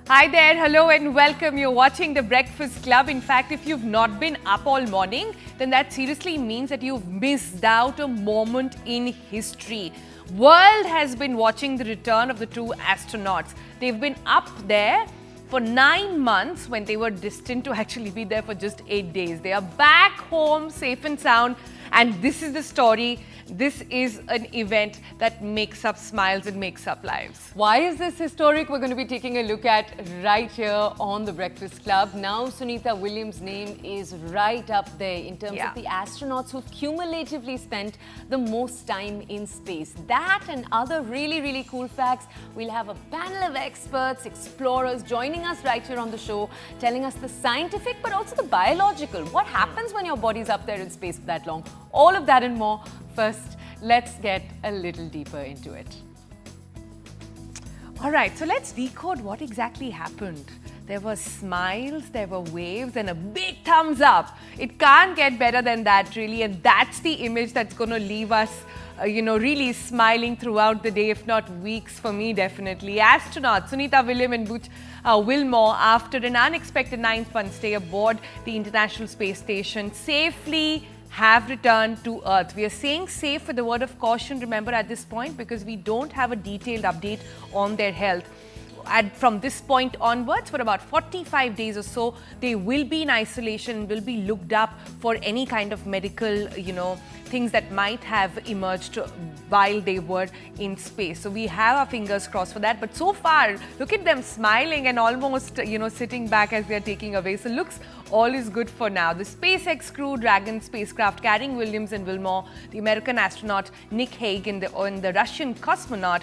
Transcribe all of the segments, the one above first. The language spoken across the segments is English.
Hi there, hello and welcome. You're watching The Breakfast Club. In fact, if you've not been up all morning, then that seriously means that you've missed out a moment in history. World has been watching the return of the two astronauts. They've been up there for 9 months when they were destined to actually be there for just 8 days. They are back home safe and sound, and this is the story. This is an event that makes up smiles and makes up lives. Why is this historic? We're going to be taking a look at right here on The Breakfast Club. Now, Sunita Williams' name is right up there in terms of the astronauts who've cumulatively spent the most time in space. That and other really cool facts. We'll have a panel of experts, explorers joining us right here on the show, telling us the scientific but also the biological. What happens when your body's up there in space for that long? All of that and more. First, let's get a little deeper into it. All right, so let's decode what exactly happened. There were smiles, there were waves, and a big thumbs up. It can't get better than that, really, and that's the image that's going to leave us, really smiling throughout the day, if not weeks, for me, definitely. Astronauts Sunita Williams and Butch Wilmore, after an unexpected 9-month stay aboard the International Space Station, safely have returned to Earth. We are saying safe with a word of caution, remember, at this point, because we don't have a detailed update on their health. And from this point onwards, for about 45 days or so, they will be in isolation, will be looked up for any kind of medical, things that might have emerged while they were in space. So we have our fingers crossed for that. But so far, look at them smiling and almost, sitting back as they're taking away. So looks all is good for now. The SpaceX Crew Dragon spacecraft carrying Williams and Wilmore, the American astronaut Nick Hague and the Russian cosmonaut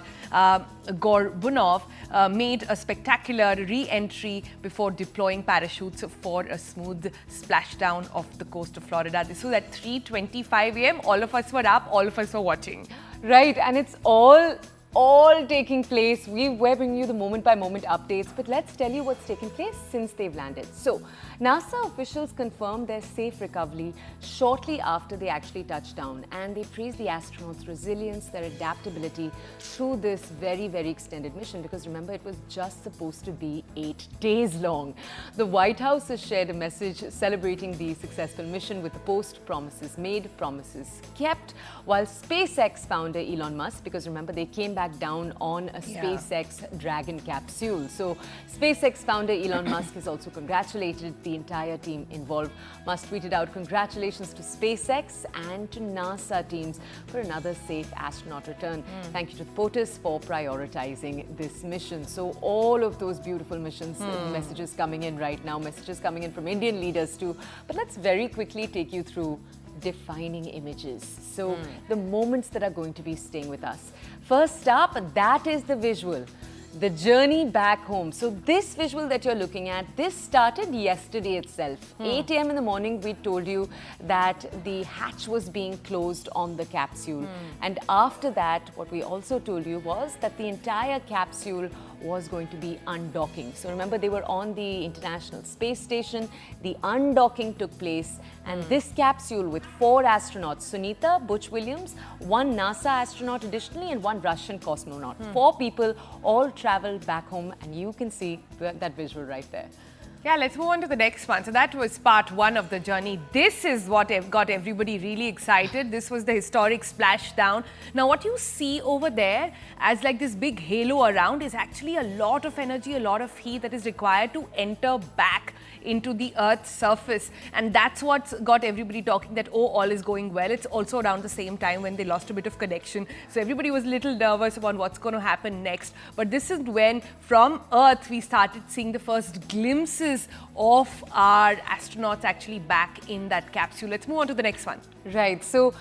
Gorbunov made a spectacular re-entry before deploying parachutes for a smooth splashdown off the coast of Florida. This was at 3:25 a.m. All of us were up, all of us were watching. Right, and it's all taking place. We're bringing you the moment-by-moment updates, but let's tell you what's taken place since they've landed. So, NASA officials confirmed their safe recovery shortly after they actually touched down, and they praised the astronauts' resilience, their adaptability through this very extended mission, because remember, it was just supposed to be 8 days long. The White House has shared a message celebrating the successful mission with the post, promises made, promises kept, while SpaceX founder Elon Musk, because remember, they came back down on a SpaceX Dragon capsule. So SpaceX founder Elon Musk has also congratulated the entire team involved. Musk tweeted out congratulations to SpaceX and to NASA teams for another safe astronaut return. Thank you to the POTUS for prioritizing this mission. So all of those beautiful missions, messages coming in right now, messages coming in from Indian leaders too. But let's very quickly take you through defining images. So the moments that are going to be staying with us. First up, that is the visual. The journey back home. So this visual that you're looking at, this started yesterday itself. 8 a.m. in the morning, we told you that the hatch was being closed on the capsule. And after that, what we also told you was that the entire capsule was going to be undocking. So remember, they were on the International Space Station. The undocking took place, and this capsule with 4 astronauts, Sunita, Butch Williams, 1 NASA astronaut additionally, and 1 Russian cosmonaut. 4 people all traveled back home, and you can see that visual right there. Yeah, let's move on to the next one. So that was part 1 of the journey. This is what got everybody really excited. This was the historic splashdown. Now, what you see over there as like this big halo around is actually a lot of energy, a lot of heat that is required to enter back into the Earth's surface. And that's what's got everybody talking that, oh, all is going well. It's also around the same time when they lost a bit of connection. So everybody was a little nervous about what's going to happen next. But this is when, from Earth, we started seeing the first glimpses of our astronauts actually back in that capsule. Let's move on to the next one. Right. So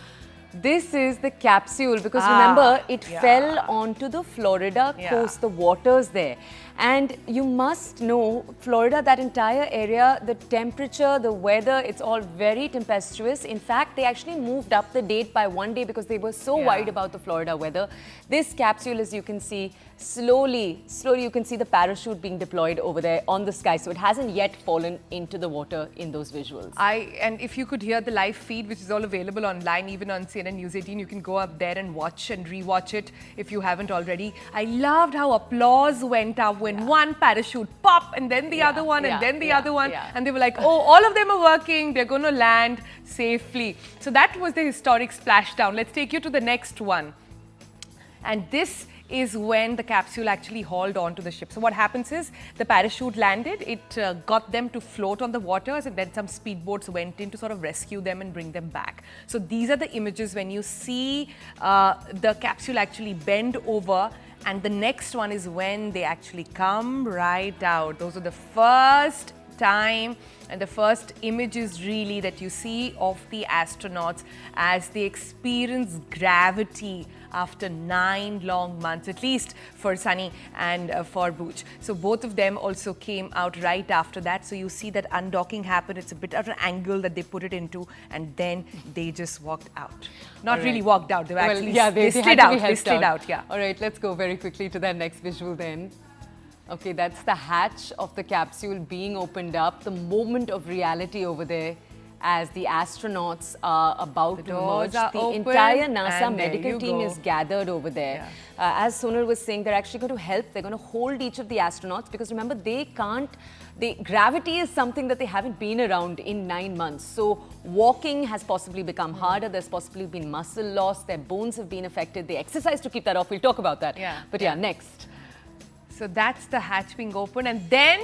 this is the capsule, because remember, it fell onto the Florida coast, the waters there. And you must know, Florida, that entire area, the temperature, the weather, it's all very tempestuous. In fact, they actually moved up the date by 1 day because they were so worried about the Florida weather. This capsule, as you can see, slowly you can see the parachute being deployed over there on the sky. So it hasn't yet fallen into the water in those visuals. And if you could hear the live feed, which is all available online, even on CNN News 18, you can go up there and watch and rewatch it if you haven't already. I loved how applause went up when one parachute popped and then the other one and then the other one. And they were like, oh, all of them are working. They're going to land safely. So that was the historic splashdown. Let's take you to the next one. And this is when the capsule actually hauled onto the ship. So what happens is the parachute landed, it got them to float on the waters, and then some speedboats went in to sort of rescue them and bring them back. So these are the images when you see the capsule actually bend over, and the next one is when they actually come right out. Those are the first time and the first images really that you see of the astronauts as they experience gravity after 9 long months, at least for Sunny and for Butch. So both of them also came out right after that. So you see that undocking happen. It's a bit of an angle that they put it into, and then they just walked out. Not really walked out. They were actually they slid out. They slid out. Yeah. All right, let's go very quickly to that next visual then. Okay, that's the hatch of the capsule being opened up. The moment of reality over there as the astronauts are about to merge. The entire NASA medical team is gathered over there. Yeah. As Sonal was saying, they're actually going to help. They're going to hold each of the astronauts because remember, gravity is something that they haven't been around in 9 months. So walking has possibly become harder. There's possibly been muscle loss. Their bones have been affected. They exercise to keep that off. We'll talk about that. Yeah. But yeah, next. So that's the hatch being open. And then,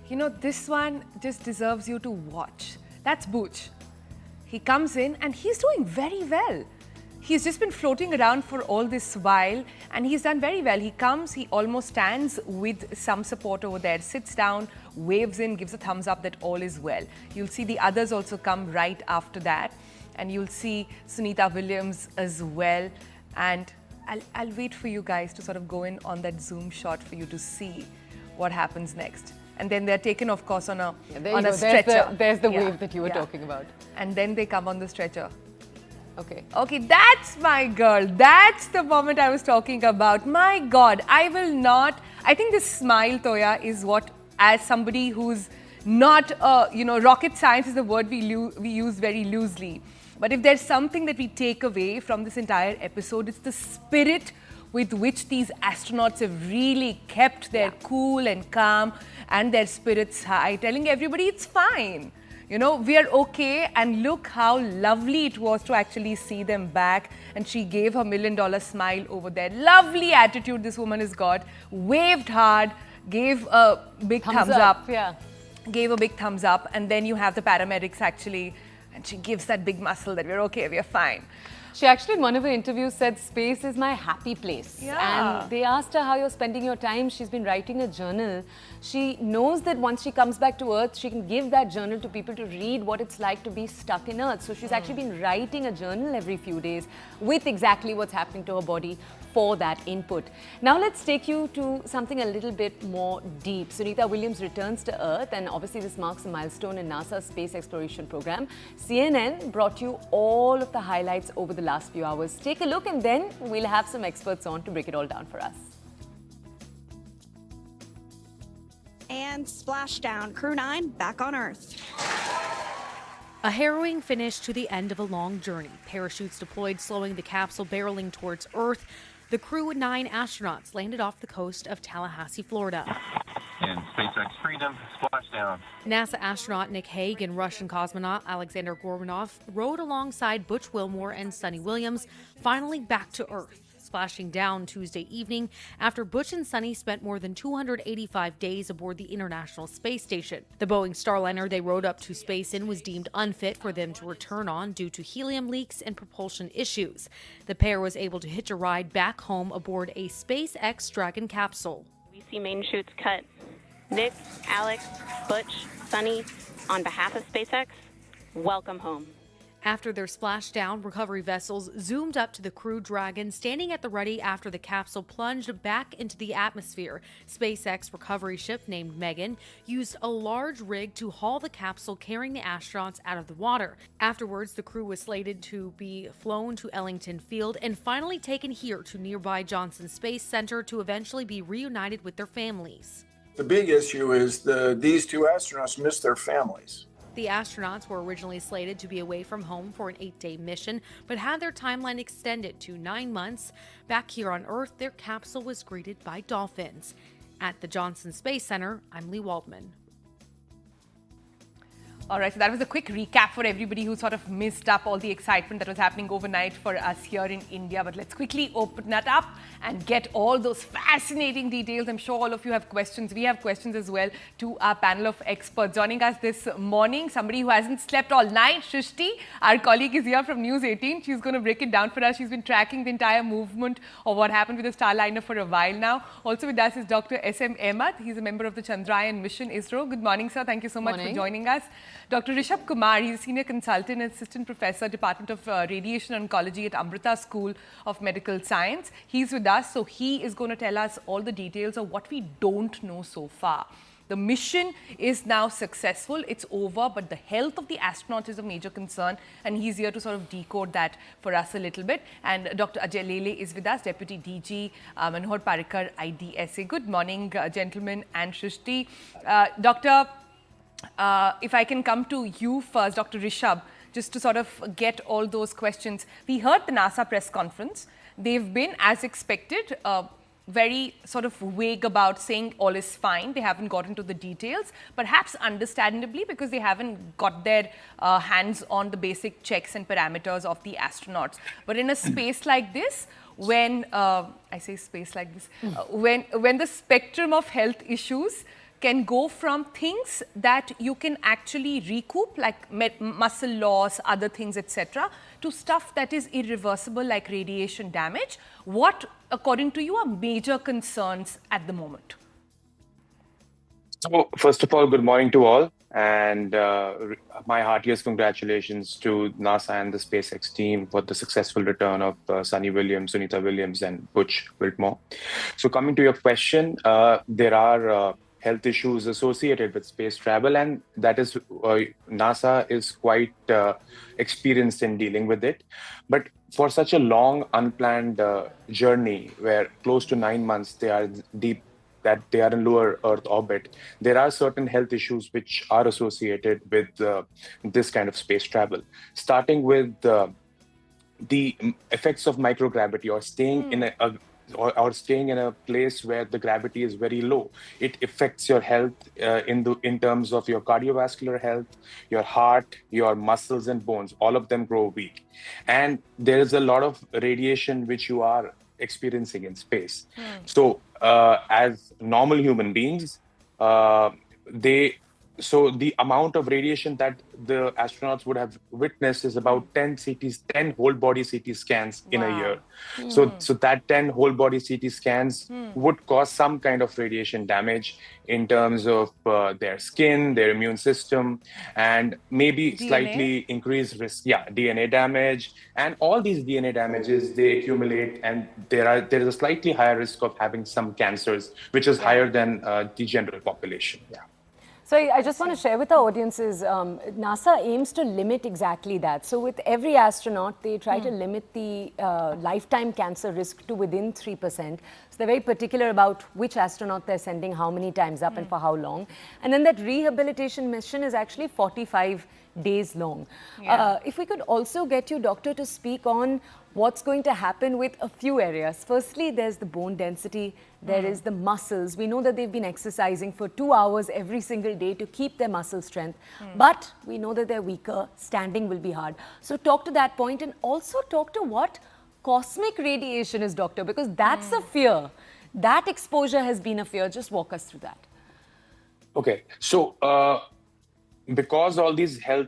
you know, this one just deserves you to watch. That's Butch. He comes in and he's doing very well. He's just been floating around for all this while and he's done very well. He comes, he almost stands with some support over there, sits down, waves in, gives a thumbs up that all is well. You'll see the others also come right after that, and you'll see Sunita Williams as well. And I'll wait for you guys to sort of go in on that zoom shot for you to see what happens next. And then they're taken, of course, on a stretcher. There's the wave that you were talking about. And then they come on the stretcher. Okay. Okay, that's my girl. That's the moment I was talking about. My God, I will not. I think this smile, Toya, is what, as somebody who's not, rocket science is a word we use very loosely. But if there's something that we take away from this entire episode, it's the spirit with which these astronauts have really kept their cool and calm and their spirits high, telling everybody it's fine. You know, we are okay. And look how lovely it was to actually see them back. And she gave her $1 million smile over there. Lovely attitude this woman has got. Waved hard, gave a big thumbs up. Yeah. Gave a big thumbs up. And then you have the paramedics actually. And she gives that big muscle that we're okay, we're fine. She actually in one of her interviews said, space is my happy place. Yeah. And they asked her how you're spending your time. She's been writing a journal. She knows that once she comes back to Earth, she can give that journal to people to read what it's like to be stuck in Earth. So she's actually been writing a journal every few days with exactly what's happening to her body for that input. Now let's take you to something a little bit more deep. Sunita Williams returns to Earth, and obviously this marks a milestone in NASA's space exploration program. CNN brought you all of the highlights over the last few hours. Take a look and then we'll have some experts on to break it all down for us. And splashdown, Crew 9 back on Earth. A harrowing finish to the end of a long journey. Parachutes deployed, slowing the capsule barreling towards Earth. The crew 9 astronauts landed off the coast of Tallahassee, Florida. And SpaceX Freedom, splashdown. NASA astronaut Nick Hague and Russian cosmonaut Aleksandr Gorbunov rode alongside Butch Wilmore and Sunny Williams, finally back to Earth, splashing down Tuesday evening after Butch and Sunny spent more than 285 days aboard the International Space Station. The Boeing Starliner they rode up to space in was deemed unfit for them to return on due to helium leaks and propulsion issues. The pair was able to hitch a ride back home aboard a SpaceX Dragon capsule. We see main chutes cut. Nick, Alex, Butch, Sunny, on behalf of SpaceX, welcome home. After their splashdown, recovery vessels zoomed up to the Crew Dragon, standing at the ready after the capsule plunged back into the atmosphere. SpaceX recovery ship named Megan used a large rig to haul the capsule carrying the astronauts out of the water. Afterwards, the crew was slated to be flown to Ellington Field and finally taken here to nearby Johnson Space Center to eventually be reunited with their families. The big issue is these two astronauts missed their families. The astronauts were originally slated to be away from home for an 8-day mission, but had their timeline extended to 9 months. Back here on Earth, their capsule was greeted by dolphins. At the Johnson Space Center, I'm Lee Waldman. All right, so that was a quick recap for everybody who sort of missed up all the excitement that was happening overnight for us here in India. But let's quickly open that up and get all those fascinating details. I'm sure all of you have questions. We have questions as well to our panel of experts. Joining us this morning, somebody who hasn't slept all night, Shrishti, our colleague, is here from News 18. She's going to break it down for us. She's been tracking the entire movement of what happened with the Starliner for a while now. Also with us is Dr. S.M. Ahmed. He's a member of the Chandrayaan mission, ISRO. Good morning, sir. Thank you so much for joining us. Dr. Rishabh Kumar, he's a senior consultant and assistant professor, Department of Radiation Oncology at Amrita School of Medical Science. He's with us, so he is going to tell us all the details of what we don't know so far. The mission is now successful, it's over, but the health of the astronauts is a major concern, and he's here to sort of decode that for us a little bit. And Dr. Ajay Lele is with us, Deputy DG, Manohar Parikar, IDSA. Good morning, gentlemen and Shrishti. Doctor, if I can come to you first, Dr. Rishabh, just to sort of get all those questions. We heard the NASA press conference. They've been, as expected, very sort of vague about saying all is fine. They haven't got into the details, perhaps understandably because they haven't got their hands on the basic checks and parameters of the astronauts. But in a space like this, when, I say space like this, when the spectrum of health issues can go from things that you can actually recoup, like muscle loss, other things, etc., to stuff that is irreversible, like radiation damage. What, according to you, are major concerns at the moment? So, first of all, good morning to all. And my heartiest congratulations to NASA and the SpaceX team for the successful return of Sunita Williams, and Butch Wilmore. So, coming to your question, there are health issues associated with space travel, and that is NASA is quite experienced in dealing with it. But for such a long, unplanned journey, where close to 9 months they are in lower Earth orbit, there are certain health issues which are associated with this kind of space travel, starting with the effects of microgravity, or staying in or staying in a place where the gravity is very low. It affects your health in terms of your cardiovascular health, your heart, your muscles and bones. All of them grow weak. And there is a lot of radiation which you are experiencing in space. So as normal human beings, so the amount of radiation that the astronauts would have witnessed is about 10 whole body CT scans in a year. So that 10 whole body CT scans would cause some kind of radiation damage in terms of their skin, their immune system, and maybe DNA? Slightly increased risk. Yeah, DNA damage. And all these DNA damages, they accumulate, and there is a slightly higher risk of having some cancers, which is higher than the general population. Yeah. So I just want to share with our audiences, NASA aims to limit exactly that. So with every astronaut, they try to limit the lifetime cancer risk to within 3%. So they're very particular about which astronaut they're sending, how many times up and for how long. And then that rehabilitation mission is actually 45 days long. If we could also get you, Doctor, to speak on what's going to happen with a few areas. Firstly, there's the bone density, there is the muscles. We know that they've been exercising for 2 hours every single day to keep their muscle strength, but we know that they're weaker, standing will be hard. So talk to that point, and also talk to what cosmic radiation is, Doctor, because that's a fear. That exposure has been a fear. Just walk us through that. Okay, so because all these health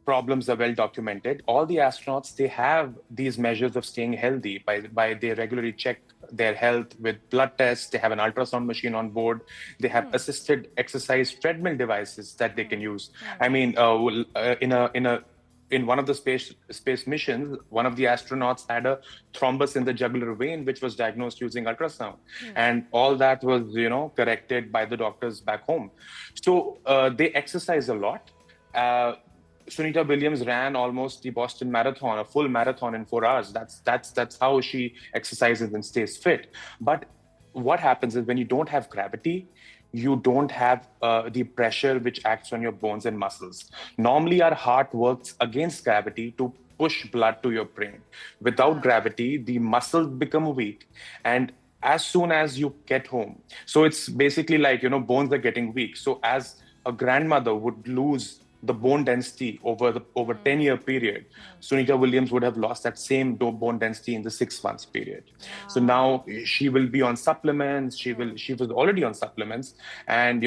problems are well documented, all the astronauts, they have these measures of staying healthy by they regularly check their health with blood tests. They have an ultrasound machine on board. They have assisted exercise treadmill devices that they can use. I mean, in a in one of the space missions, one of the astronauts had a thrombus in the jugular vein, which was diagnosed using ultrasound, and all that was corrected by the doctors back home. So they exercise a lot. Sunita Williams ran almost the Boston Marathon, a full marathon in 4 hours. That's how she exercises and stays fit. But what happens is when you don't have gravity, you don't have the pressure which acts on your bones and muscles. Normally, our heart works against gravity to push blood to your brain. Without gravity, the muscles become weak. And as soon as you get home, so it's basically like, bones are getting weak. So as a grandmother would lose the bone density over 10-year period, Sunita Williams would have lost that same bone density in the 6 months period. So now she will be on supplements. She was already on supplements, and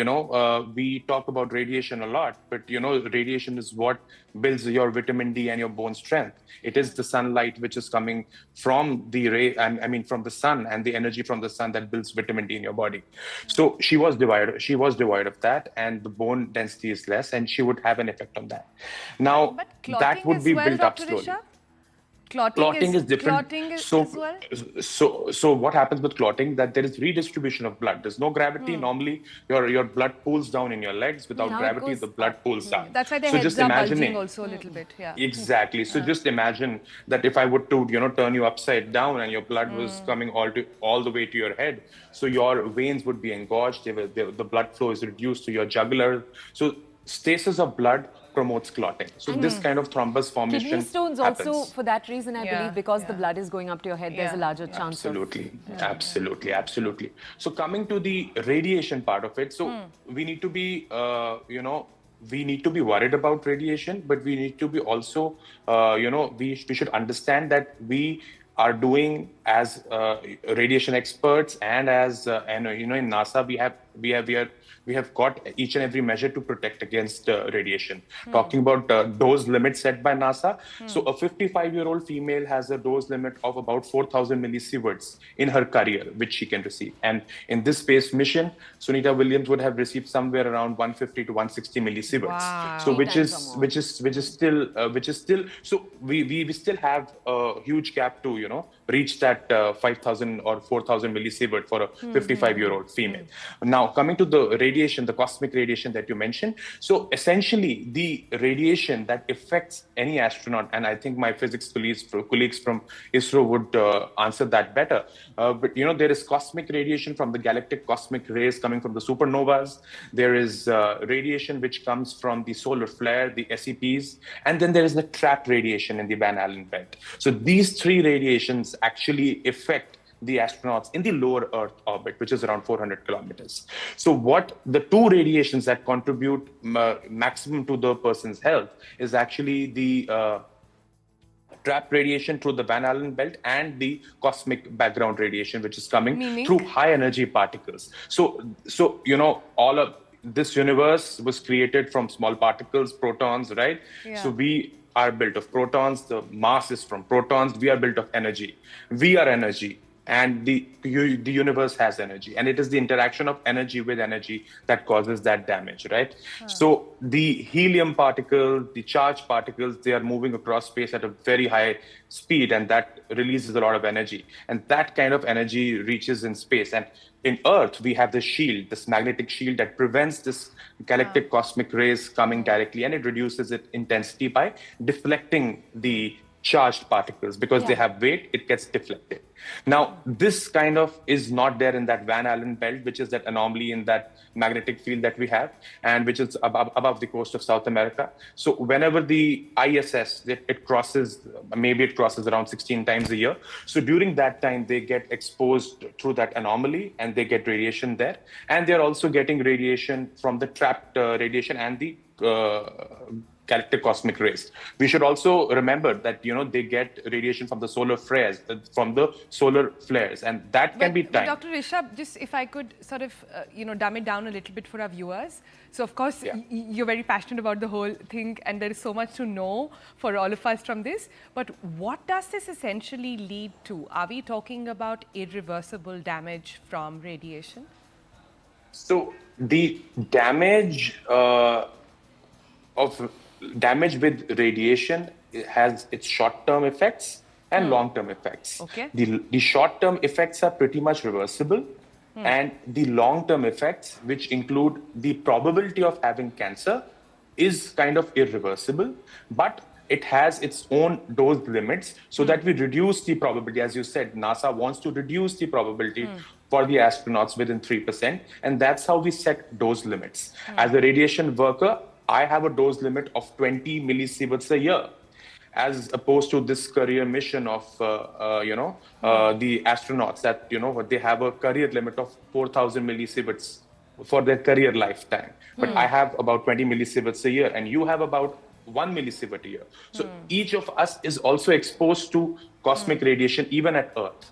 we talk about radiation a lot, but radiation is what builds your vitamin D and your bone strength. It is the sunlight which is coming from the ray, from the sun, and the energy from the sun that builds vitamin D in your body. So she was devoid of that, and the bone density is less, and she would have an effect on that. Now, that would be built up slowly. Clotting is different. So what happens with clotting, that there is redistribution of blood. There's no gravity. Normally, your blood pools down in your legs. Without gravity, the blood pools down. That's why the heads are bulging also a little bit. Yeah. Exactly. So just imagine that if I would to turn you upside down and your blood was coming all the way to your head, so your veins would be engorged. The blood flow is reduced to your jugular. So stasis of blood promotes clotting. So this kind of thrombus formation Kidney stones happens. also, for that reason, I believe, because the blood is going up to your head, there's a larger chance Absolutely. So coming to the radiation part of it, so we need to be, we need to be worried about radiation, but we need to be also, we should understand that we are doing as radiation experts, and as in NASA we have got each and every measure to protect against radiation. Talking about dose limit set by NASA, so a 55-year-old female has a dose limit of about 4,000 millisieverts in her career, which she can receive. And in this space mission, Sunita Williams would have received somewhere around 150 to 160 millisieverts. Wow. So which is still. So we still have a huge gap to reach that 5,000 or 4,000 millisievert for a 55-year-old female. Now, coming to the radiation, the cosmic radiation that you mentioned. So essentially, the radiation that affects any astronaut, and I think my physics colleagues from ISRO would answer that better. But there is cosmic radiation from the galactic cosmic rays coming from the supernovas. There is radiation which comes from the solar flare, the SEPs, and then there is the trapped radiation in the Van Allen belt. So these three radiations actually affect the astronauts in the lower Earth orbit, which is around 400 kilometers. So what the two radiations that contribute maximum to the person's health is actually the trapped radiation through the Van Allen belt and the cosmic background radiation, which is coming through high energy particles. So all of this universe was created from small particles, protons, right? Yeah. So we are built of protons. The mass is from protons. We are built of energy. We are energy. And the universe has energy, and it is the interaction of energy with energy that causes that damage, right? So the helium particles, the charged particles, they are moving across space at a very high speed, and that releases a lot of energy. And that kind of energy reaches in space. And in Earth, we have this shield, this magnetic shield that prevents this galactic cosmic rays coming directly, and it reduces its intensity by deflecting the charged particles. Because they have weight, it gets deflected. Now, this kind of is not there in that Van Allen belt, which is that anomaly in that magnetic field that we have, and which is above the coast of South America. So whenever the ISS, it crosses around 16 times a year. So during that time, they get exposed through that anomaly, and they get radiation there. And they're also getting radiation from the trapped radiation and the galactic cosmic rays. We should also remember that they get radiation from the solar flares, and that can be timed. But Dr. Rishabh, just if I could sort of dumb it down a little bit for our viewers. So of course you're very passionate about the whole thing, and there is so much to know for all of us from this. But what does this essentially lead to? Are we talking about irreversible damage from radiation? So the damage of damage with radiation has its short-term effects and long-term effects. Okay. The short-term effects are pretty much reversible, and the long-term effects, which include the probability of having cancer, is kind of irreversible, but it has its own dose limits so that we reduce the probability. As you said, NASA wants to reduce the probability for the astronauts within 3%, and that's how we set dose limits. As a radiation worker, I have a dose limit of 20 millisieverts a year, as opposed to this career mission of, the astronauts that, they have a career limit of 4,000 millisieverts for their career lifetime. But I have about 20 millisieverts a year, and you have about 1 millisievert a year. So each of us is also exposed to cosmic radiation, even at Earth.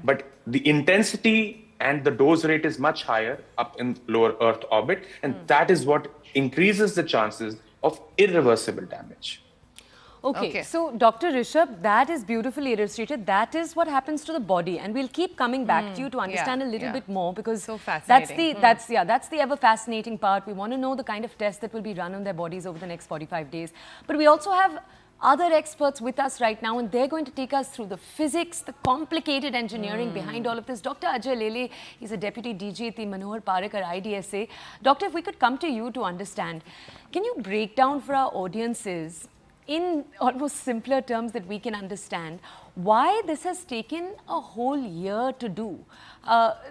But the intensity and the dose rate is much higher up in lower Earth orbit, and that is what increases the chances of irreversible damage. Okay, so Dr. Rishabh, that is beautifully illustrated. That is what happens to the body, and we'll keep coming back to you to understand a little bit more, because So that's fascinating. that's the ever fascinating part. We want to know the kind of tests that will be run on their bodies over the next 45 days. But we also have other experts with us right now, and they're going to take us through the physics, the complicated engineering behind all of this. Dr. Ajay Lele, he's a deputy DG at the Manohar Parikar IDSA. Doctor, if we could come to you to understand, can you break down for our audiences in almost simpler terms that we can understand why this has taken a whole year to do?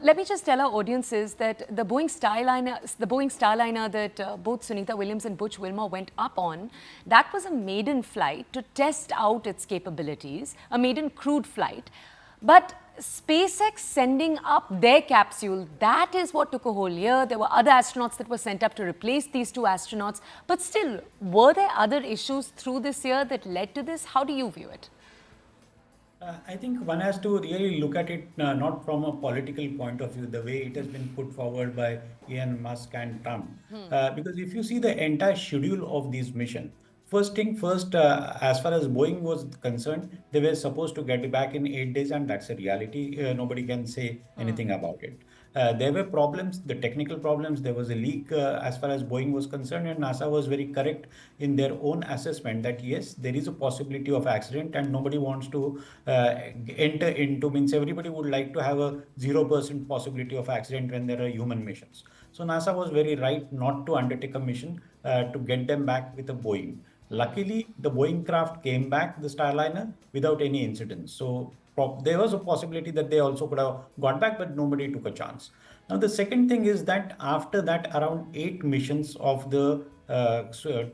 Let me just tell our audiences that the Boeing Starliner that both Sunita Williams and Butch Wilmore went up on, that was a maiden flight to test out its capabilities, a maiden crewed flight. But SpaceX sending up their capsule, that is what took a whole year. There were other astronauts that were sent up to replace these two astronauts. But still, were there other issues through this year that led to this? How do you view it? I think one has to really look at it not from a political point of view, the way it has been put forward by Elon Musk and Trump. Because if you see the entire schedule of this mission, first thing first, as far as Boeing was concerned, they were supposed to get it back in 8 days, and that's a reality. Nobody can say anything about it. There were problems, the technical problems. There was a leak as far as Boeing was concerned, and NASA was very correct in their own assessment that yes, there is a possibility of accident, and nobody wants to enter into, means everybody would like to have a 0% possibility of accident when there are human missions. So NASA was very right not to undertake a mission to get them back with a Boeing. Luckily, the Boeing craft came back, the Starliner, without any incidents. So there was a possibility that they also could have got back, but nobody took a chance. Now, the second thing is that after that, around 8 missions of the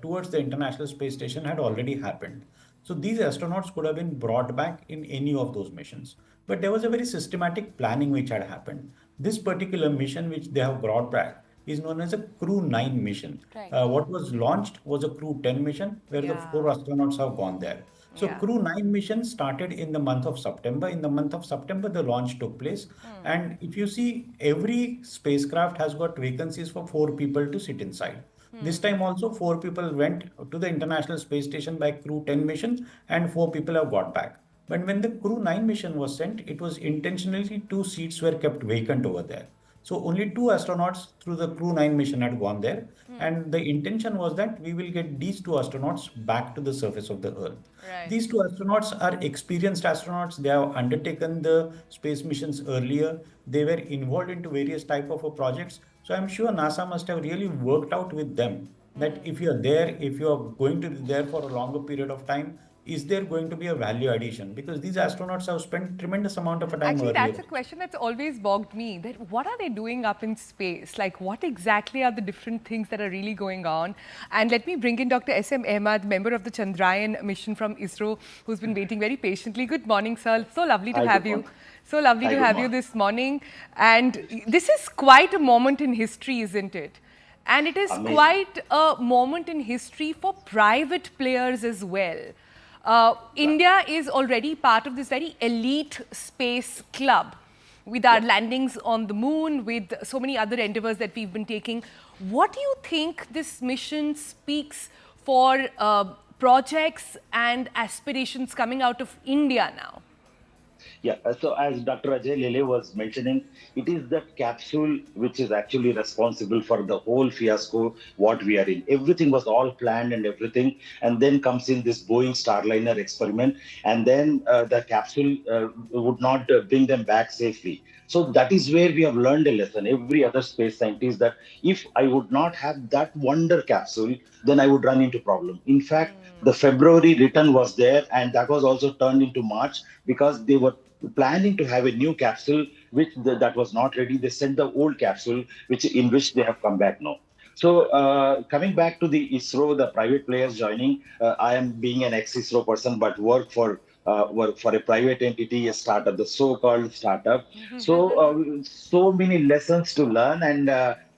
towards the International Space Station had already happened. So these astronauts could have been brought back in any of those missions. But there was a very systematic planning which had happened. This particular mission which they have brought back is known as a Crew 9 mission. Right. What was launched was a Crew 10 mission, where the 4 astronauts have gone there. So Crew 9 mission started in the month of September. In the month of September, the launch took place. And if you see, every spacecraft has got vacancies for 4 people to sit inside. This time also 4 people went to the International Space Station by Crew 10 missions, and 4 people have got back. But when the Crew 9 mission was sent, it was intentionally 2 seats were kept vacant over there. So only 2 astronauts through the Crew 9 mission had gone there. And the intention was that we will get these 2 astronauts back to the surface of the Earth. Right. These 2 astronauts are experienced astronauts. They have undertaken the space missions earlier. They were involved into various type of projects. So I'm sure NASA must have really worked out with them that if you're there, if you're going to be there for a longer period of time, is there going to be a value addition? Because these astronauts have spent tremendous amount of time Actually, earlier. that's a question that's always bogged me, that what are they doing up in space? Like, what exactly are the different things that are really going on? And let me bring in Dr. S.M. Ahmad, member of the Chandrayaan mission from ISRO, who's been waiting very patiently. Good morning, sir. So lovely to have you. So lovely to have you this morning. And this is quite a moment in history, isn't it? And it is quite a moment in history for private players as well. India is already part of this very elite space club with our landings on the moon, with so many other endeavors that we've been taking. What do you think this mission speaks for projects and aspirations coming out of India now? Yeah, so as Dr. Ajay Lele was mentioning, it is that capsule which is actually responsible for the whole fiasco, what we are in. Everything was all planned and everything, and then comes in this Boeing Starliner experiment, and then the capsule would not bring them back safely. So that is where we have learned a lesson, every other space scientist, that if I would not have that wonder capsule, then I would run into problem. In fact, the February return was there, and that was also turned into March because they were planning to have a new capsule which that was not ready. They sent the old capsule which in which they have come back now. So coming back to the ISRO, the private players joining, I am being an ex-ISRO person, but work for a private entity, a startup, the so-called startup. So many lessons to learn, and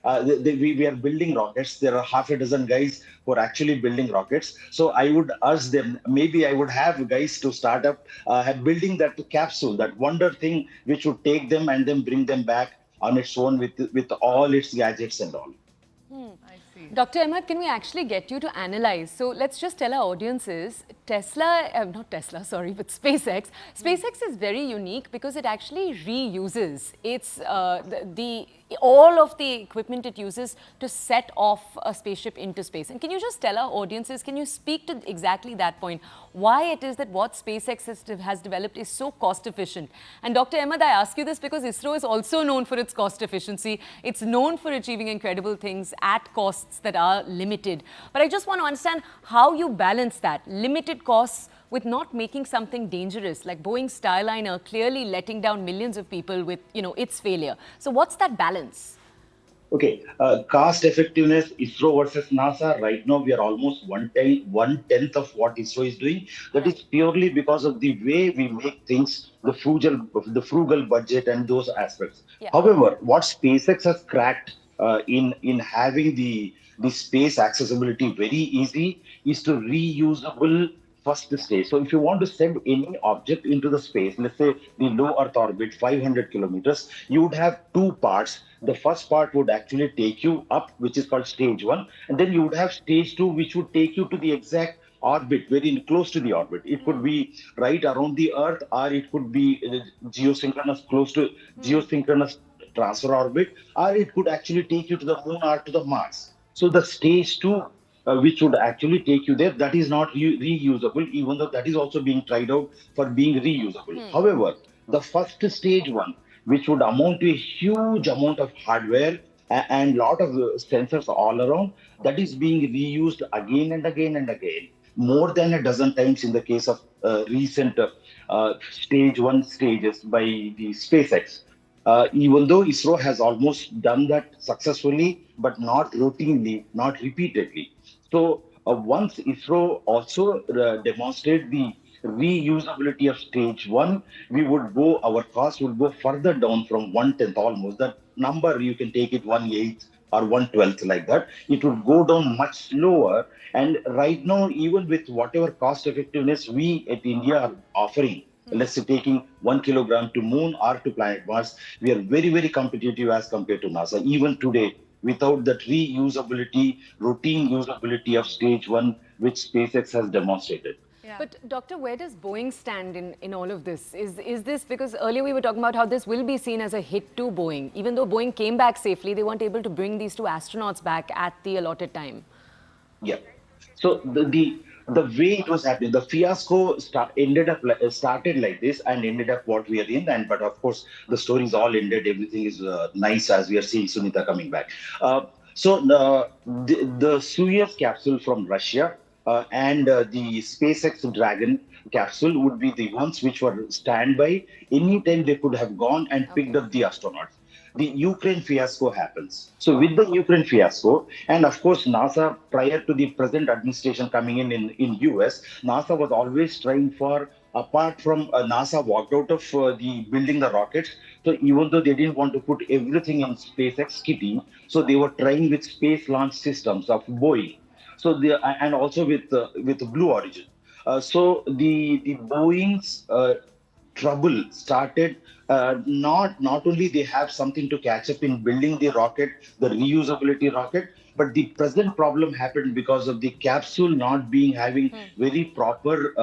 we are building rockets. There are half a dozen guys who are actually building rockets. So I would urge them, maybe I would have guys to start up building that capsule, that wonder thing, which would take them and then bring them back on its own with all its gadgets and all. I see. Dr. Ahmed, can we actually get you to analyze? So let's just tell our audiences, not Tesla, sorry, but SpaceX. SpaceX is very unique because it actually reuses all of the equipment it uses to set off a spaceship into space. And can you just tell our audiences, can you speak to exactly that point? Why it is that what SpaceX has developed is so cost efficient? And Dr. Ahmed, I ask you this because ISRO is also known for its cost efficiency. It's known for achieving incredible things at costs that are limited. But I just want to understand how you balance that limited costs with not making something dangerous, like Boeing Starliner clearly letting down millions of people with, its failure. So what's that balance? Okay, cost effectiveness, ISRO versus NASA. Right now, we are almost one tenth of what ISRO is doing. That is purely because of the way we make things, the frugal budget and those aspects. Yeah. However, what SpaceX has cracked in having the space accessibility very easy is to reusable first stage. So if you want to send any object into the space, let's say the low Earth orbit, 500 kilometers, you would have two parts. The first part would actually take you up, which is called stage one, and then you would have stage two, which would take you to the exact orbit, very close to the orbit. It could be right around the Earth, or it could be geosynchronous, close to geosynchronous transfer orbit, or it could actually take you to the moon or to the Mars. So the stage two, which would actually take you there, that is not reusable, even though that is also being tried out for being reusable. However, the first stage one, which would amount to a huge amount of hardware and lot of sensors all around, that is being reused again and again and again, more than a dozen times in the case of recent stage one stages by the SpaceX. Even though ISRO has almost done that successfully, but not routinely, not repeatedly. So once ISRO also demonstrated the reusability of stage one, our cost would go further down from one tenth almost. That number, you can take it 1/8 or 1/12 like that. It would go down much slower. And right now, even with whatever cost effectiveness we at India are offering, let's say taking 1 kilogram to moon or to planet Mars, we are very, very competitive as compared to NASA. Even today, without that reusability, routine usability of stage one, which SpaceX has demonstrated. Yeah. But Doctor, where does Boeing stand in all of this? Is this because earlier we were talking about how this will be seen as a hit to Boeing? Even though Boeing came back safely, they weren't able to bring these two astronauts back at the allotted time. Yeah. So the way it was happening, the fiasco started like this and ended up what we are in. But of course, the stories all ended. Everything is nice as we are seeing Sunita coming back. The Soyuz capsule from Russia and the SpaceX Dragon capsule would be the ones which were standby. Anytime they could have gone and picked up the astronauts. The Ukraine fiasco happens. So with the Ukraine fiasco, and of course NASA, prior to the present administration coming in US, NASA was always trying for, apart from NASA walked out of the building the rockets. So even though they didn't want to put everything in SpaceX kitty, so they were trying with space launch systems of Boeing. So and also with Blue Origin. So the Boeing's trouble started not only they have something to catch up in building the rocket, the reusability rocket, but the present problem happened because of the capsule not being having very proper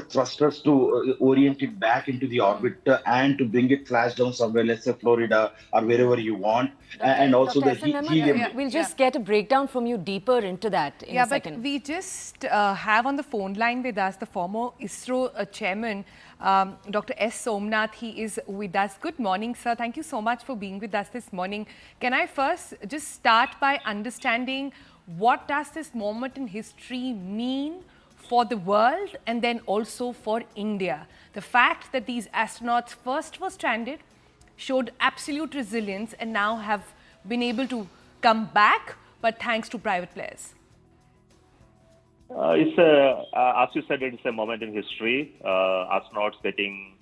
thrusters to orient it back into the orbit and to bring it flash down somewhere, let's say Florida or wherever you want, and also Dr. the S. N. Mehmet, helium. we'll just get a breakdown from you deeper into that in a second. But we just have on the phone line with us the former ISRO chairman, Dr. S. Somnath. He is with us. Good morning, sir. Thank you so much for being with us this morning. Can I first just start by understanding what does this moment in history mean for the world and then also for India? The fact that these astronauts first were stranded, showed absolute resilience and now have been able to come back, but thanks to private players. It's as you said, it's a moment in history. Astronauts getting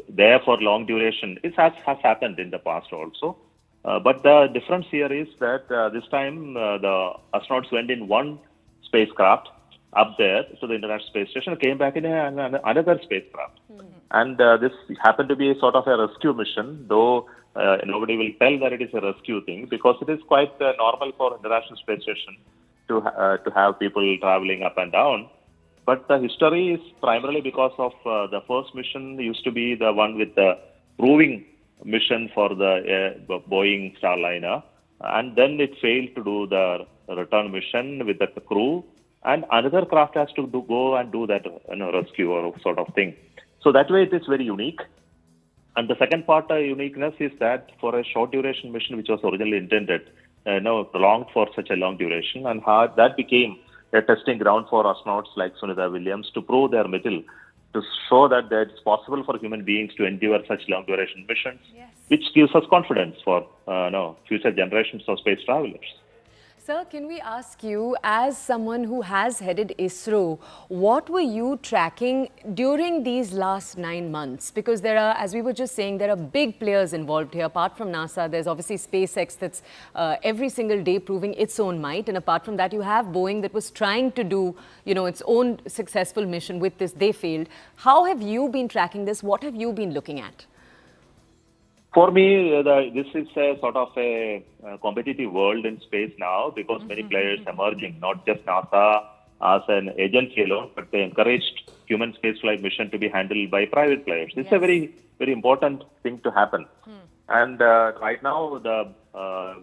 there for long duration. It has happened in the past also. But the difference here is that this time the astronauts went in one spacecraft up there to the International Space Station, came back in another spacecraft. And this happened to be a sort of a rescue mission, though nobody will tell that it is a rescue thing, because it is quite normal for International Space Station to have people traveling up and down. But the history is primarily because of the first mission used to be the one with the proving mission for the Boeing Starliner, and then it failed to do the return mission with the crew, and another craft has to go and do that rescue or sort of thing. So that way it is very unique. And the second part uniqueness is that for a short duration mission, which was originally intended, prolonged for such a long duration, and that became a testing ground for astronauts like Sunita Williams to prove their mettle, to show that it's possible for human beings to endure such long duration missions, which gives us confidence for future generations of space travelers. Sir, can we ask you, as someone who has headed ISRO, what were you tracking during these last 9 months? Because there are, as we were just saying, there are big players involved here. Apart from NASA, there's obviously SpaceX that's every single day proving its own might. And apart from that, you have Boeing that was trying to do, its own successful mission with this. They failed. How have you been tracking this? What have you been looking at? For me, this is a sort of a competitive world in space now, because many players emerging, not just NASA as an agency alone, but they encouraged human spaceflight mission to be handled by private players. It's a very, very important thing to happen. And right now, the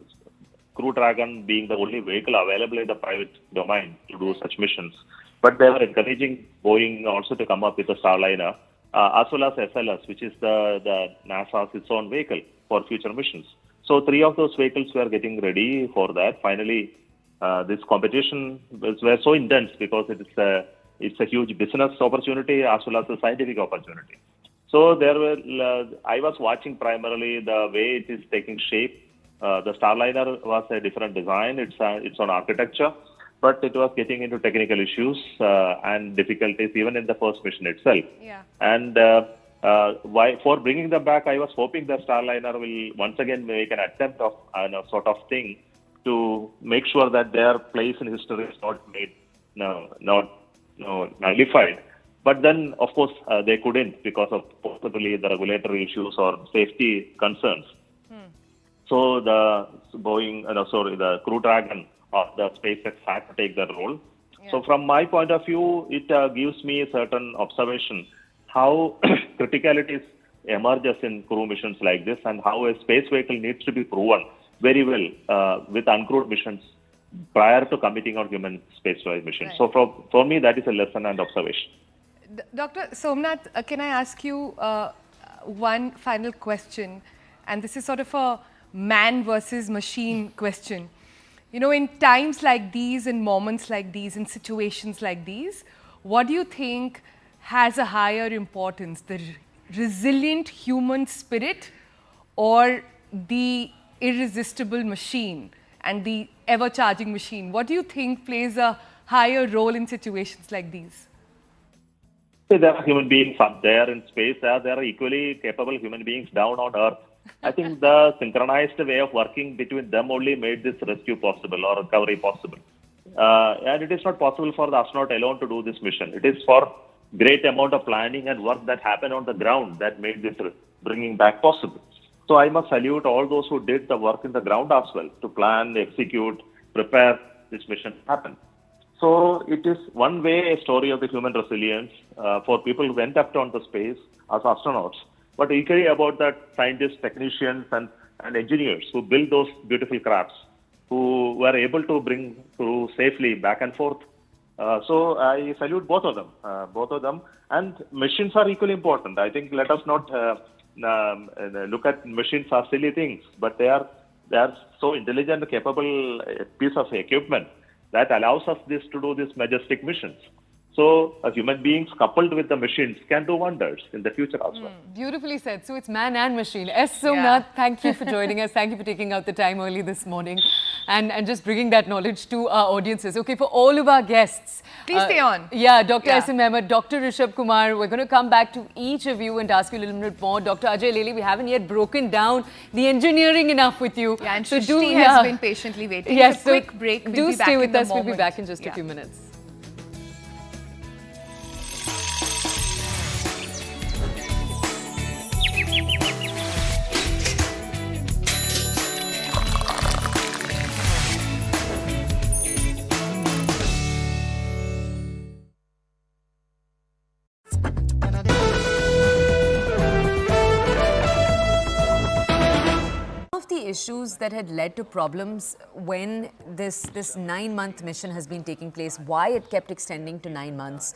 Crew Dragon being the only vehicle available in the private domain to do such missions. But they were encouraging Boeing also to come up with a Starliner, as well as SLS, which is the NASA's its own vehicle for future missions. So 3 of those vehicles were getting ready for that. Finally, this competition was so intense because it's a huge business opportunity as well as a scientific opportunity. So I was watching primarily the way it is taking shape. The Starliner was a different design. It's on architecture, but it was getting into technical issues and difficulties even in the first mission itself. And for bringing them back, I was hoping the Starliner will once again make an attempt of sort of thing to make sure that their place in history is not made, nullified. But then, of course, they couldn't because of possibly the regulatory issues or safety concerns. So the the Crew Dragon of the SpaceX had to take that role. So from my point of view, it gives me a certain observation how criticalities emerges in crew missions like this, and how a space vehicle needs to be proven very well with uncrewed missions prior to committing on human spaceflight missions. So for me, that is a lesson and observation. Dr. Somnath, can I ask you one final question? And this is sort of a man versus machine question. In times like these, in moments like these, in situations like these, what do you think has a higher importance, the resilient human spirit or the irresistible machine and the ever-charging machine? What do you think plays a higher role in situations like these? There are human beings up there in space. There are equally capable human beings down on Earth. I think the synchronized way of working between them only made this rescue possible or recovery possible. And it is not possible for the astronaut alone to do this mission. It is for great amount of planning and work that happened on the ground that made this bringing back possible. So I must salute all those who did the work in the ground as well to plan, execute, prepare this mission to happen. So it is one way a story of the human resilience for people who went up on the space as astronauts, but equally about that scientists, technicians, and engineers who built those beautiful crafts, who were able to bring crew safely back and forth. So I salute both of them. And machines are equally important. I think let us not look at machines as silly things, but they are so intelligent and capable piece of equipment that allows us to do these majestic missions. So human beings coupled with the machines can do wonders in the future as well. Beautifully said. So it's man and machine. Somnath, thank you for joining us. Thank you for taking out the time early this morning and just bringing that knowledge to our audiences. Okay, for all of our guests. Please stay on. Yeah, Dr. S.M. Ahmed, Dr. Rishabh Kumar, we're going to come back to each of you and ask you a little bit more. Dr. Ajay Lely, we haven't yet broken down the engineering enough with you. Yeah, and Shrishti has been patiently waiting. Yes, it's a quick break. We'll do be back stay with in a us. We'll be moment. back in just a few minutes. Issues that had led to problems when this 9-month mission has been taking place, why it kept extending to 9 months,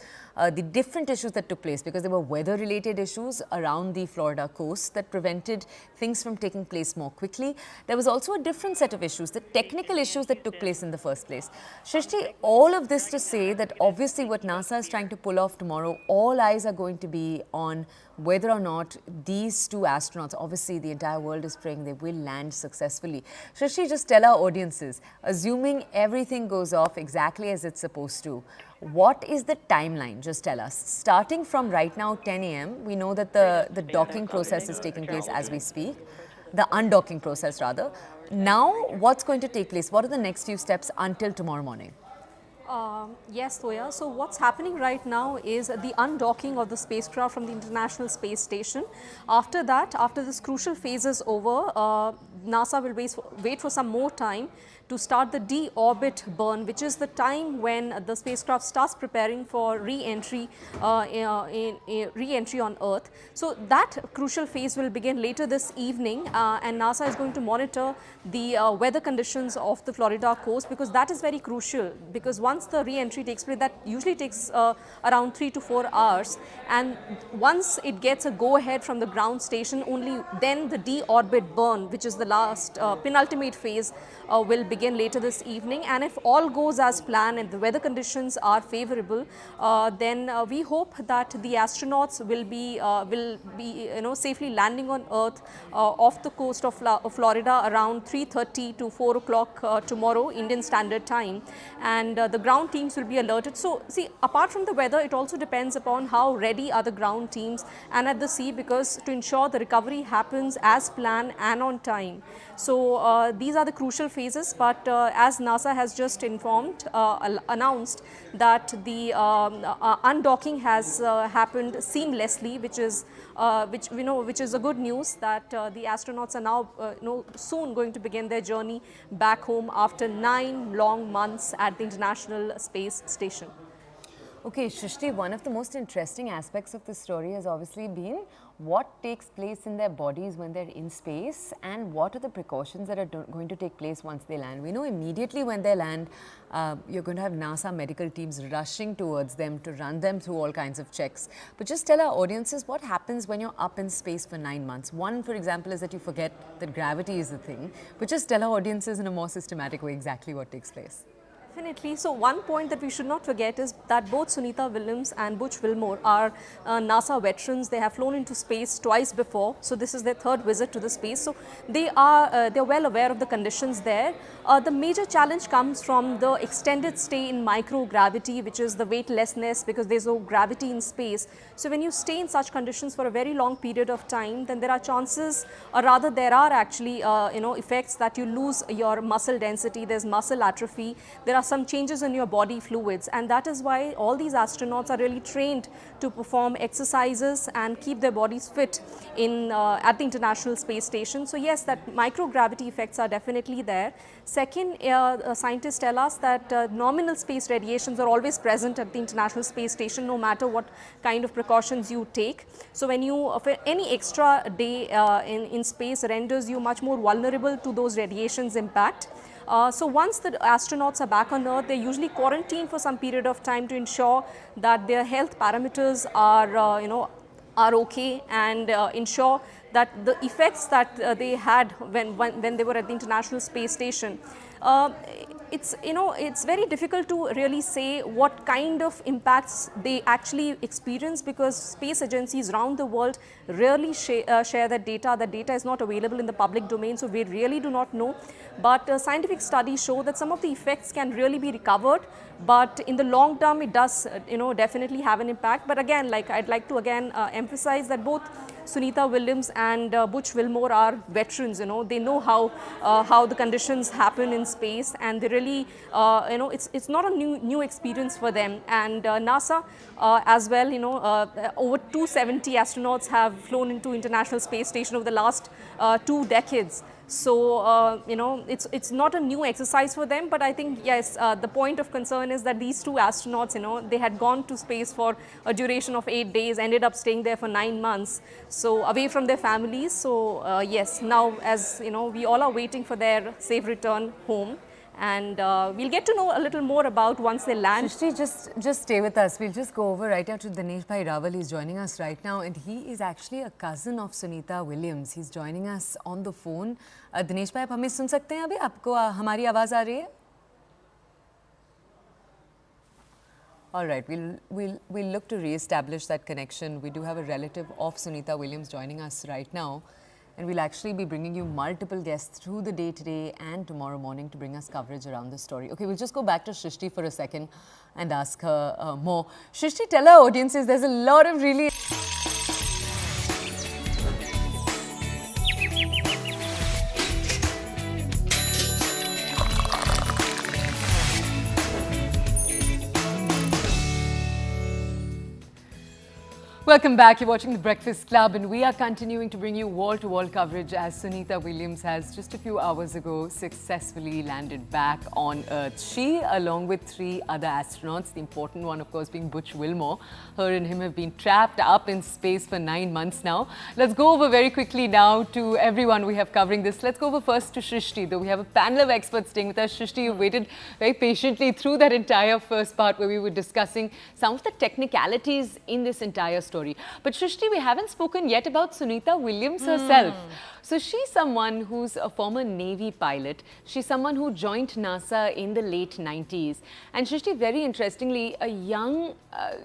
the different issues that took place, because there were weather-related issues around the Florida coast that prevented things from taking place more quickly. There was also a different set of issues, the technical issues that took place in the first place. Shrishti, all of this to say that obviously what NASA is trying to pull off tomorrow, all eyes are going to be on whether or not these two astronauts, obviously the entire world is praying they will land successfully. Shrishti, just tell our audiences, assuming everything goes off exactly as it's supposed to, what is the timeline? Just tell us. Starting from right now, 10 a.m., we know that the docking process is taking place as we speak, the undocking process rather. Now, what's going to take place? What are the next few steps until tomorrow morning? Yes, Toya. So what's happening right now is the undocking of the spacecraft from the International Space Station. After that, after this crucial phase is over, NASA will wait for some more time to start the de-orbit burn, which is the time when the spacecraft starts preparing for re-entry re-entry on Earth. So that crucial phase will begin later this evening, and NASA is going to monitor the weather conditions of the Florida coast, because that is very crucial, because once the re-entry takes place, that usually takes around 3 to 4 hours, and once it gets a go-ahead from the ground station, only then the de-orbit burn, which is the last penultimate phase, will begin later this evening. And if all goes as planned and the weather conditions are favorable, then we hope that the astronauts will be safely landing on Earth off the coast of Florida around 3:30 to 4 o'clock tomorrow Indian Standard Time, and the ground teams will be alerted. So see, apart from the weather, it also depends upon how ready are the ground teams and at the sea, because to ensure the recovery happens as planned and on time. So these are the crucial phases, but as NASA has just announced that the undocking has happened seamlessly, which is a good news, that the astronauts are now soon going to begin their journey back home after 9 long months at the International Space Station. Okay, Shrishti, one of the most interesting aspects of this story has obviously been what takes place in their bodies when they're in space, and what are the precautions that are going to take place once they land. We know immediately when they land, you're going to have NASA medical teams rushing towards them to run them through all kinds of checks. But just tell our audiences what happens when you're up in space for 9 months. One, for example, is that you forget that gravity is a thing. But just tell our audiences in a more systematic way exactly what takes place. Definitely. So one point that we should not forget is that both Sunita Williams and Butch Wilmore are NASA veterans. They have flown into space twice before. So this is their third visit to the space. So they're well aware of the conditions there. The major challenge comes from the extended stay in microgravity, which is the weightlessness, because there's no gravity in space. So when you stay in such conditions for a very long period of time, then there are chances, or rather there are actually effects that you lose your muscle density. There's muscle atrophy. There are are some changes in your body fluids, and that is why all these astronauts are really trained to perform exercises and keep their bodies fit in at the International Space Station. So yes, that microgravity effects are definitely there. Second, scientists tell us that nominal space radiations are always present at the International Space Station, no matter what kind of precautions you take. So when you, for any extra day in space renders you much more vulnerable to those radiations impact. So once the astronauts are back on Earth, they're usually quarantined for some period of time to ensure that their health parameters are, are okay, and ensure that the effects that they had when they were at the International Space Station. It's very difficult to really say what kind of impacts they actually experience, because space agencies around the world rarely share that data. That data is not available in the public domain, so we really do not know. But scientific studies show that some of the effects can really be recovered, but in the long term it does definitely have an impact. But again, like I'd like to again emphasize that both Sunita Williams and Butch Wilmore are veterans. They know how the conditions happen in space, and they really it's not a new experience for them. And NASA as well, over 270 astronauts have flown into International Space Station over the last 2 decades. So, it's not a new exercise for them, but I think, yes, the point of concern is that these 2 astronauts, they had gone to space for a duration of 8 days, ended up staying there for 9 months, so away from their families. So, yes, now as we all are waiting for their safe return home. And we'll get to know a little more about once they land. Shrishti, just stay with us. We'll just go over right now to Dinesh Bhai Rawal. He's joining us right now, and he is actually a cousin of Sunita Williams. He's joining us on the phone. Dinesh Bhai, आप हमें सुन सकते हैं अभी? आपको हमारी आवाज़ आ रही है? All right, we'll look to re-establish that connection. We do have a relative of Sunita Williams joining us right now. And we'll actually be bringing you multiple guests through the day today and tomorrow morning to bring us coverage around this story. Okay, we'll just go back to Shrishti for a second and ask her more. Shrishti, tell our audiences there's a lot of really... Welcome back. You're watching The Breakfast Club, and we are continuing to bring you wall-to-wall coverage as Sunita Williams has just a few hours ago successfully landed back on Earth. She, along with 3 other astronauts, the important one, of course, being Butch Wilmore, her and him have been trapped up in space for 9 months now. Let's go over very quickly now to everyone we have covering this. Let's go over first to Shrishti, though we have a panel of experts staying with us. Shrishti, you waited very patiently through that entire first part where we were discussing some of the technicalities in this entire story. But Shrishti, we haven't spoken yet about Sunita Williams herself. So she's someone who's a former Navy pilot. She's someone who joined NASA in the late 90s. And Shrishti, very interestingly, a young,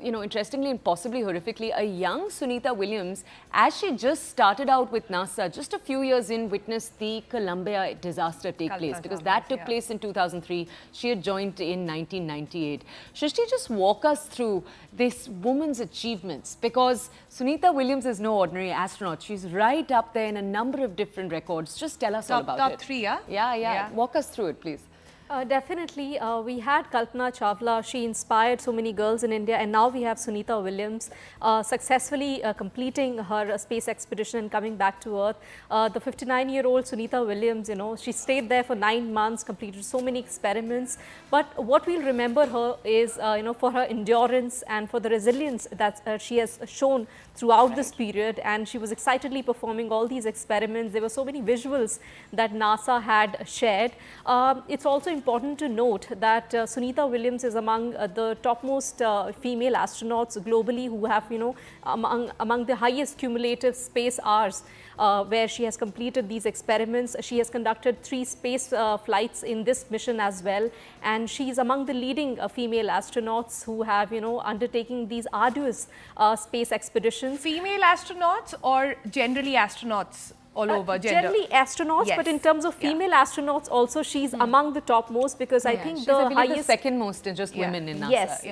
interestingly and possibly horrifically, a young Sunita Williams, as she just started out with NASA, just a few years in, witnessed the Columbia disaster take place, because that took place in 2003. She had joined in 1998. Shrishti, just walk us through this woman's achievements, because Sunita Williams is no ordinary astronaut. She's right up there in a number of different records. Just tell us all about it. Top 3, yeah? Yeah. Walk us through it, please. Definitely. We had Kalpana Chawla. She inspired so many girls in India, and now we have Sunita Williams successfully completing her space expedition and coming back to Earth. The 59-year-old Sunita Williams, she stayed there for 9 months, completed so many experiments. But what we'll remember her is, for her endurance and for the resilience that she has shown throughout this period. And she was excitedly performing all these experiments. There were so many visuals that NASA had shared. It's also important to note that Sunita Williams is among the topmost female astronauts globally who have, among the highest cumulative space hours where she has completed these experiments. She has conducted 3 space flights in this mission as well, and she is among the leading female astronauts who have, undertaking these arduous space expeditions. Female astronauts or generally astronauts? All over gender. Generally astronauts, yes. But in terms of female astronauts also, she's among the topmost, because I think she's, the I believe, highest... the second most in just women in NASA. Yes,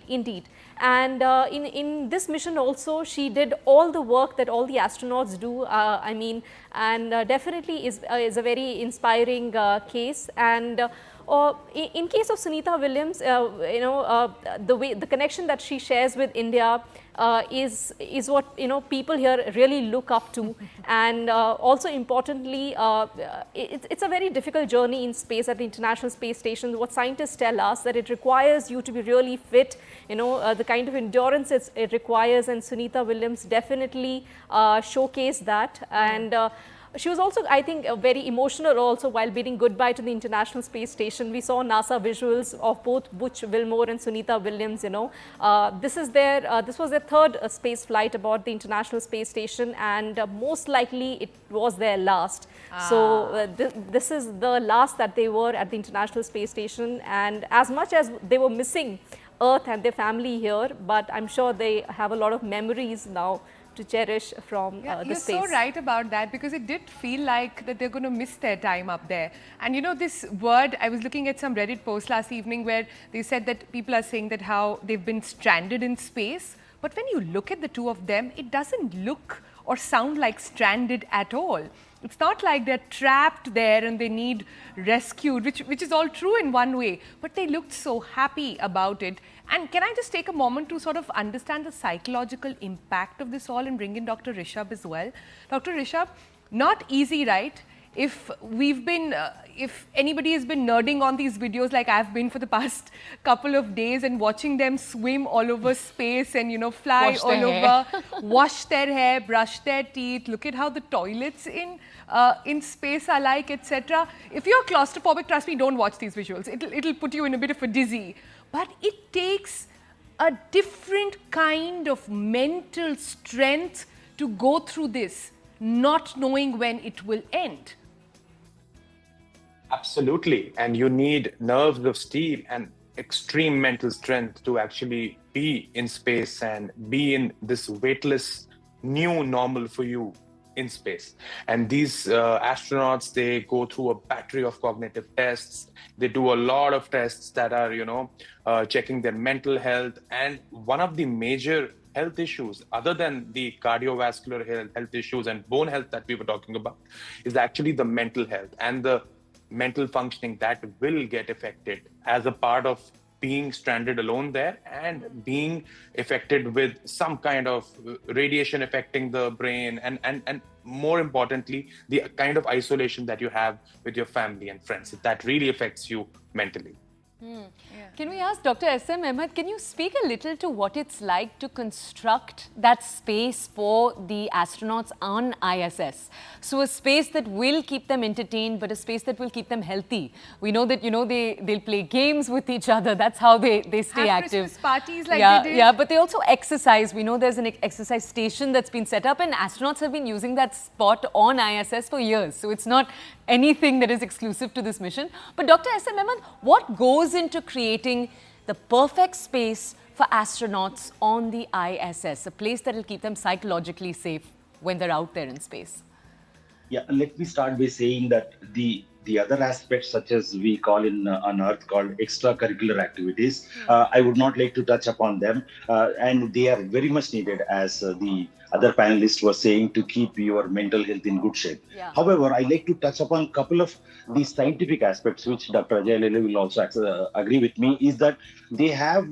indeed. And in this mission also, she did all the work that all the astronauts do, and definitely is a very inspiring case. And In case of Sunita Williams, the connection that she shares with India is what people here really look up to, and also importantly, it's a very difficult journey in space at the International Space Station. What scientists tell us that it requires you to be really fit, the kind of endurance it requires, and Sunita Williams definitely showcased that. And she was also, I think, very emotional also while bidding goodbye to the International Space Station. We saw NASA visuals of both Butch Wilmore and Sunita Williams. This was their third space flight aboard the International Space Station, and most likely it was their last. So this is the last that they were at the International Space Station, and as much as they were missing Earth and their family here, but I'm sure they have a lot of memories now to cherish from the space. You're so right about that, because it did feel like that they're going to miss their time up there. And this word, I was looking at some Reddit post last evening where they said that people are saying that how they've been stranded in space. But when you look at the two of them, it doesn't look or sound like stranded at all. It's not like they're trapped there and they need rescued, which is all true in one way, but they looked so happy about it. And can I just take a moment to sort of understand the psychological impact of this all and bring in Dr. Rishabh as well? Dr. Rishabh, not easy, right? If anybody has been nerding on these videos like I've been for the past couple of days and watching them swim all over space and fly all over, wash their hair, brush their teeth, look at how the toilets in space are like, etc. If you're claustrophobic, trust me, don't watch these visuals. It'll put you in a bit of a dizzy. But it takes a different kind of mental strength to go through this, not knowing when it will end. Absolutely. And you need nerves of steel and extreme mental strength to actually be in space and be in this weightless new normal for you in space. And these astronauts, they go through a battery of cognitive tests. They do a lot of tests that are, checking their mental health. And one of the major health issues, other than the cardiovascular health issues and bone health that we were talking about, is actually the mental health and the mental functioning that will get affected as a part of being stranded alone there and being affected with some kind of radiation affecting the brain and more importantly, the kind of isolation that you have with your family and friends. That really affects you mentally. Can we ask Dr. S.M. Ahmed, can you speak a little to what it's like to construct that space for the astronauts on ISS? So a space that will keep them entertained, but a space that will keep them healthy. We know that, they'll play games with each other. That's how they stay have active. Christmas parties like they did. Yeah, but they also exercise. We know there's an exercise station that's been set up, and astronauts have been using that spot on ISS for years. So it's not anything that is exclusive to this mission. But Dr. S.M. Ahmed, what goes into creating the perfect space for astronauts on the ISS, a place that will keep them psychologically safe when they're out there in space? Yeah, let me start by saying that the other aspects, such as we call on Earth called extracurricular activities, I would not like to touch upon them, and they are very much needed, as the other panelists were saying, to keep your mental health in good shape. Yeah. However, I like to touch upon a couple of these scientific aspects, which Dr. Ajay Lele will also agree with me, is that they have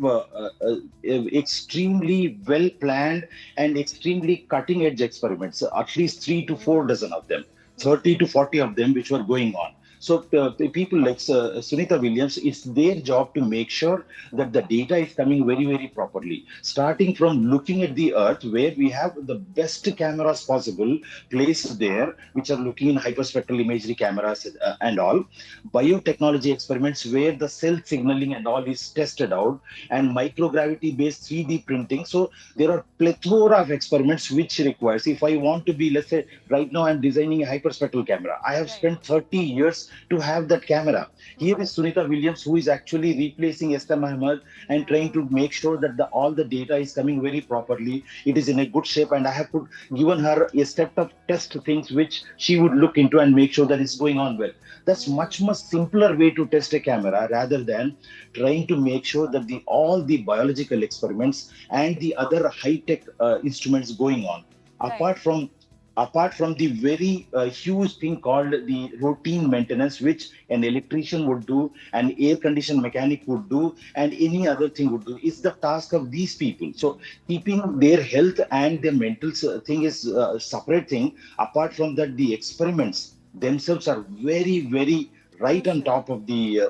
extremely well planned and extremely cutting edge experiments, at least 3 to 4 dozen of them, 30 to 40 of them, which were going on. So people like Sunita Williams, it's their job to make sure that the data is coming very, very properly. Starting from looking at the Earth, where we have the best cameras possible placed there, which are looking in hyperspectral imagery cameras and all. Biotechnology experiments where the cell signaling and all is tested out, and microgravity based 3D printing. So there are plethora of experiments which requires, if I want to be, let's say, right now I'm designing a hyperspectral camera. I have spent 30 years to have that camera. Here is Sunita Williams, who is actually replacing S.M. Ahmed and trying to make sure that all the data is coming very properly. It is in a good shape, and I have given her a set of test things which she would look into and make sure that it's going on well. That's much simpler way to test a camera rather than trying to make sure that all the biological experiments and the other high-tech instruments going on. Apart from apart from the very huge thing called the routine maintenance, which an electrician would do, an air condition mechanic would do, and any other thing would do, is the task of these people. So keeping their health and their mental thing is a separate thing. Apart from that, the experiments themselves are very, very right on top of the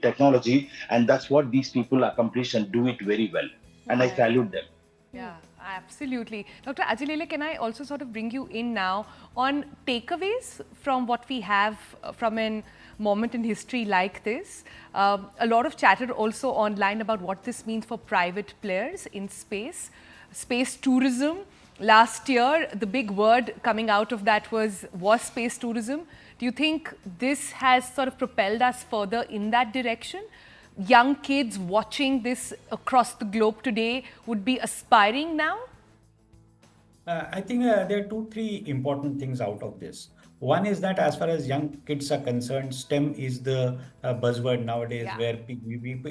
technology, and that's what these people accomplish and do it very well. And I salute them. Yeah, absolutely. Dr. Ajalele, can I also sort of bring you in now on takeaways from what we have from a moment in history like this? A lot of chatter also online about what this means for private players in space, space tourism. Last year, the big word coming out of that was space tourism. Do you think this has sort of propelled us further in that direction? Young kids watching this across the globe today would be aspiring now? I think there are 2-3 important things out of this. One is that as far as young kids are concerned, STEM is the buzzword nowadays, where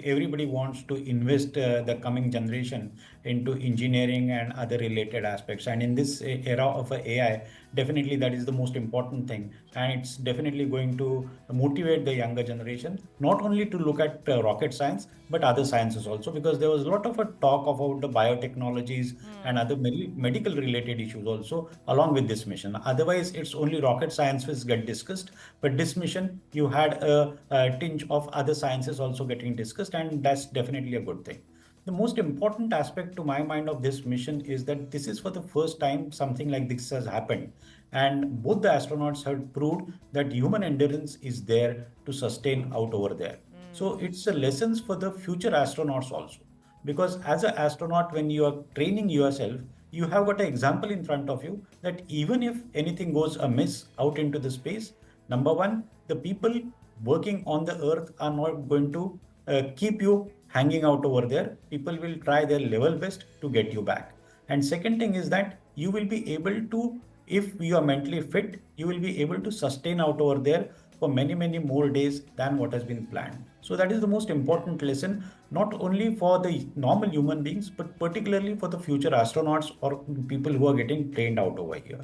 everybody wants to invest the coming generation into engineering and other related aspects. And in this era of AI, definitely that is the most important thing. And it's definitely going to motivate the younger generation, not only to look at rocket science, but other sciences also, because there was a lot of a talk about the biotechnologies and other medical related issues also along with this mission. Otherwise, it's only rocket sciences get discussed, but this mission, you had a tinge of other sciences also getting discussed, and that's definitely a good thing. The most important aspect to my mind of this mission is that this is for the first time something like this has happened. And both the astronauts have proved that human endurance is there to sustain out over there. So it's a lessons for the future astronauts also. Because as an astronaut, when you are training yourself, you have got an example in front of you that even if anything goes amiss out into the space, number one, the people working on the Earth are not going to keep you hanging out over there. People will try their level best to get you back. And second thing is that you will be able to, if you are mentally fit, you will be able to sustain out over there for many, many more days than what has been planned. So that is the most important lesson, not only for the normal human beings, but particularly for the future astronauts or people who are getting trained out over here.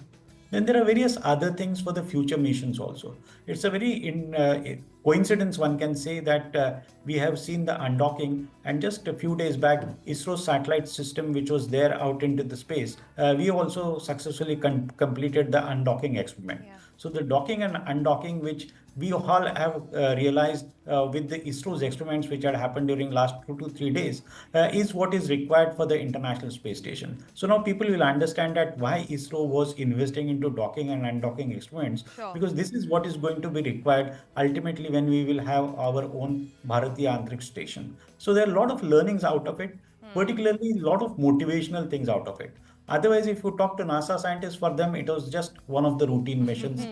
Then there are various other things for the future missions also. It's a very coincidence, one can say, that we have seen the undocking, and just a few days back, ISRO satellite system, which was there out into the space, we also successfully completed the undocking experiment. Yeah. So the docking and undocking, which we all have realized with the ISRO's experiments which had happened during last 2 to 3 days, is what is required for the International Space Station. So now people will understand that why ISRO was investing into docking and undocking experiments, because this is what is going to be required ultimately when we will have our own Bharatiya Antriksh Station. So there are a lot of learnings out of it, particularly a lot of motivational things out of it. Otherwise, if you talk to NASA scientists, for them, it was just one of the routine missions,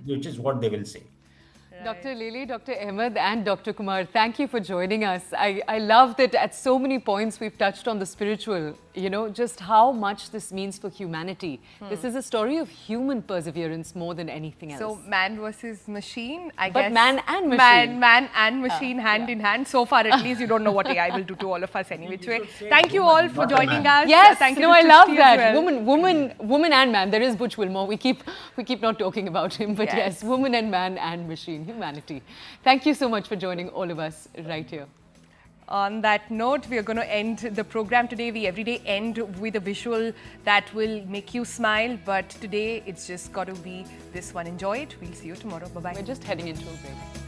which is what they will say. Dr. Lili, Dr. Ahmed and Dr. Kumar, thank you for joining us. I love that at so many points we've touched on the spiritual, just how much this means for humanity. This is a story of human perseverance more than anything else. So man versus machine, I guess. But man and machine. Man and machine hand in hand. So far, at least, you don't know what AI will do to all of us any which way. Thank you all for joining us. Yes, thank you I love that. Well. Woman and man. There is Butch Wilmore. We keep not talking about him, but yes, woman and man and machine. Humanity. Thank you so much for joining all of us right here. On that note, we are going to end the program today. We every day end with a visual that will make you smile, but today it's just got to be this one. Enjoy it. We'll see you tomorrow. Bye-bye. We're just heading into a break.